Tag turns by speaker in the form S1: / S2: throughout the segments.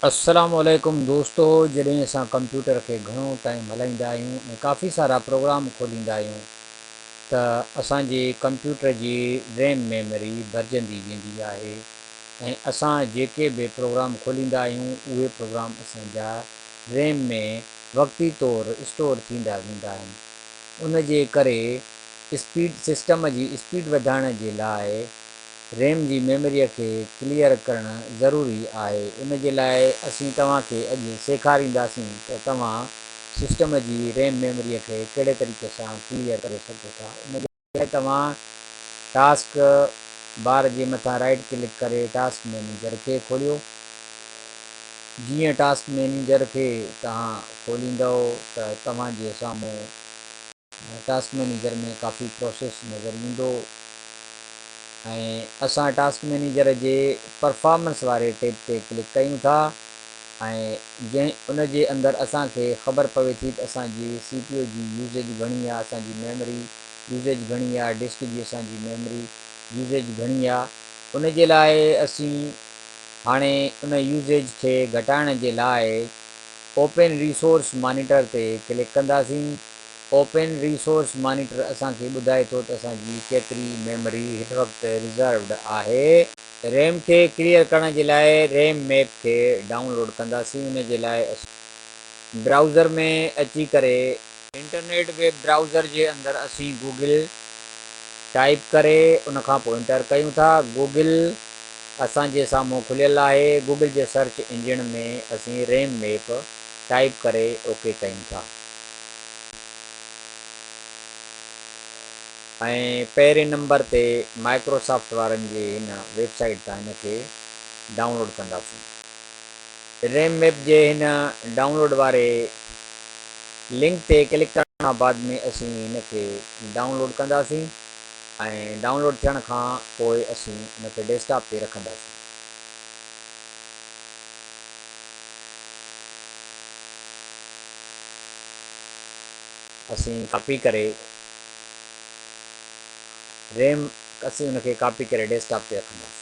S1: अस्सलामुअलैकुम दोस्तों, जॾहिं असां कंप्यूटर खे घणो टाइम हलाईंदा आहियूं ऐं काफ़ी सारा प्रोग्राम खोलींदा आहियूं त असांजे कंप्यूटर जी रैम मेमरी भरिजंदी वेंदी आहे ऐं असां जेके बि प्रोग्राम खोलींदा आहियूं उहे प्रोग्राम असांजा रैम में वक़्ती तौरु स्टोर थींदा वेंदा आहिनि। उन जे करे स्पीड सिस्टम जी स्पीड वधाइण जे लाइ रैम जी मेमरीअ खे क्लियर करणु ज़रूरी आहे। उन जे लाइ असीं तव्हांखे अॼु सेखारींदासीं त तव्हां सिस्टम जी रैम मेमरीअ खे कहिड़े तरीक़े सां क्लियर करे सघो था। उन जे लाइ तव्हां टास्क बार जे मथां राइट क्लिक करे टास्क मैनेजर खे खोलियो। जीअं टास्क मैनेजर खे तव्हां खोलींदव त तव्हांजे साम्हूं टास्क मैनेजर में काफ़ी प्रोसेस नज़र ईंदो ऐं असां टास्क मैनेजर जे परफॉर्मेंस वारे टैब ते क्लिक कयूं था ऐं जंहिं उन जे अंदरि असांखे ख़बर पवे थी त असांजी CPU जी यूज़ेज घणी आहे, असांजी मेमरी यूज़ेज घणी आहे, डिस्क जी असांजी मेमरी यूज़ेज घणी आहे। उन जे लाइ असीं हाणे उन यूज़ेज खे घटाइण जे लाइ ओपन रिसोर्स मॉनिटर ते क्लिक कंदासीं। ओपन रिसोर्स मॉनिटर असांखे ॿुधाए थो त असांजी केतिरी मेमरी हिन वक़्तु रिज़र्व्ड आहे। रैम खे क्लियर करण जे लाइ रैम मैप खे डाउनलोड कंदासीं। उन जे लाइ ब्राउज़र में अची करे इंटरनेट वेब ब्राउज़र जे अंदरि असीं गूगल टाइप करे उन खां पोइ इंटर कयूं था। गूगल असांजे साम्हूं खुलियल आहे। गूगल जे सर्च इंजन में असीं रैम मैप टाइप करे ओके कयूं था ऐं पहिरें नंबर ते माइक्रोसॉफ्ट वारनि जे हिन वेबसाइट तां हिन खे डाउनलोड कंदासीं। रैम मैप जे हिन डाउनलोड वारे लिंक ते क्लिक करण खां बाद में असीं हिन खे डाउनलोड कंदासीं ऐं डाउनलोड थियण खां पोइ असीं हिन खे डेस्कटॉप ते रखंदासीं। असीं कॉपी करे रैम असीं हुनखे कॉपी करे डेस्कटॉप ते रखंदासीं।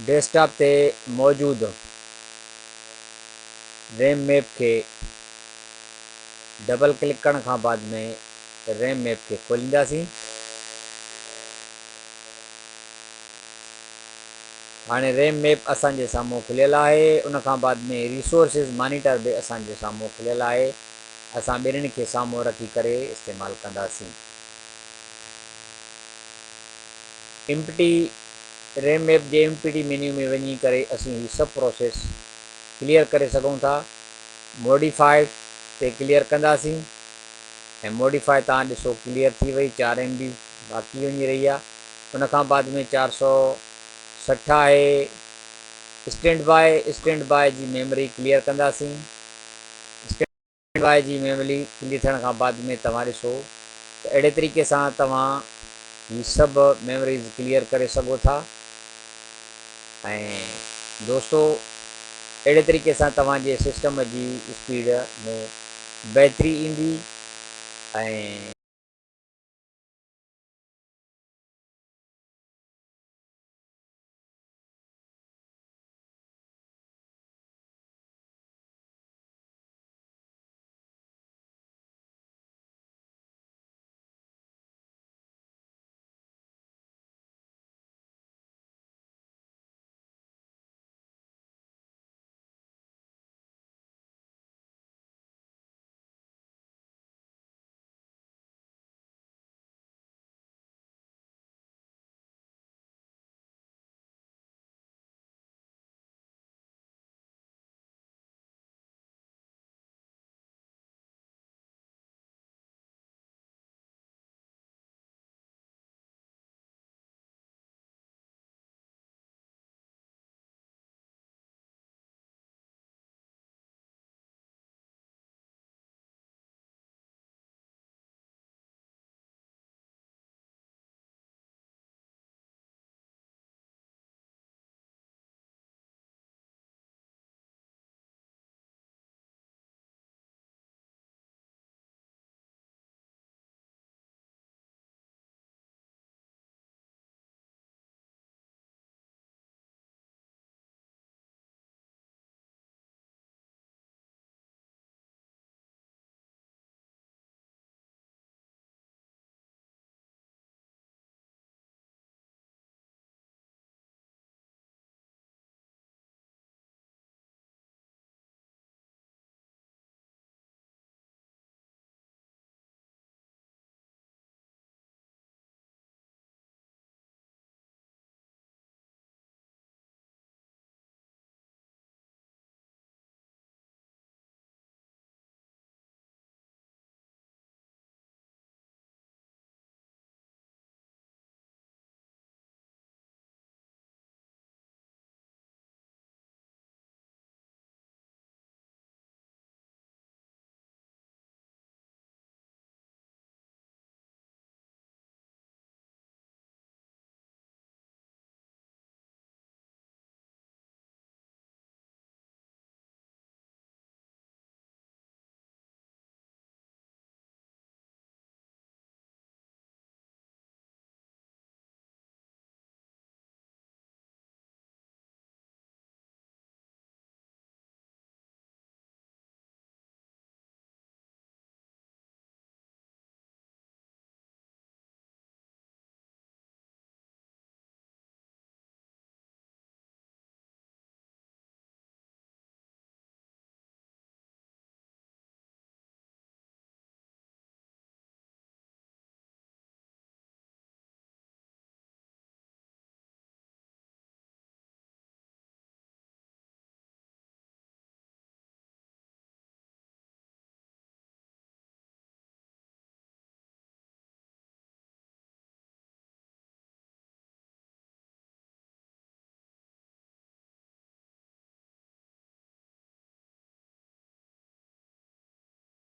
S1: डेस्कटॉप ते मौजूदु रैम मैप खे डबल क्लिक करण खां बाद में रैम मैप खे खोलींदासीं। हाणे रैम मैप असांजे साम्हूं खुलियल आहे। उन खां बाद में रिसोर्सिस मॉनिटर बि असांजे साम्हूं खुलियल आहे। असां ॿिन्हिनि खे साम्हूं रखी करे इस्तेमालु कंदासीं। एम्प्टी रैम मैप जे एम्प्टी मेन्यू में वञी करे असीं हीअ सभु प्रोसेस क्लियर करे सघूं था। मॉडिफाइड ते क्लियर कंदासीं ऐं मॉडिफाई तव्हां ॾिसो क्लियर थी वई। 4 MB बाक़ी वञी रही आहे। उन खां बाद में 460 आहे। स्टैंड बाय जी मेमरी क्लियर कंदासीं। स्टैंड बाय जी मेमरी क्लियर थियण खां बाद में तव्हां ॾिसो त अहिड़े तरीक़े सां तव्हां हीअ सभु मेमरीज़ क्लियर करे सघो था। ऐं दोस्तों, अहिड़े तरीक़े सां तव्हांजे सिस्टम जी स्पीड में बहितरी ईंदी ऐं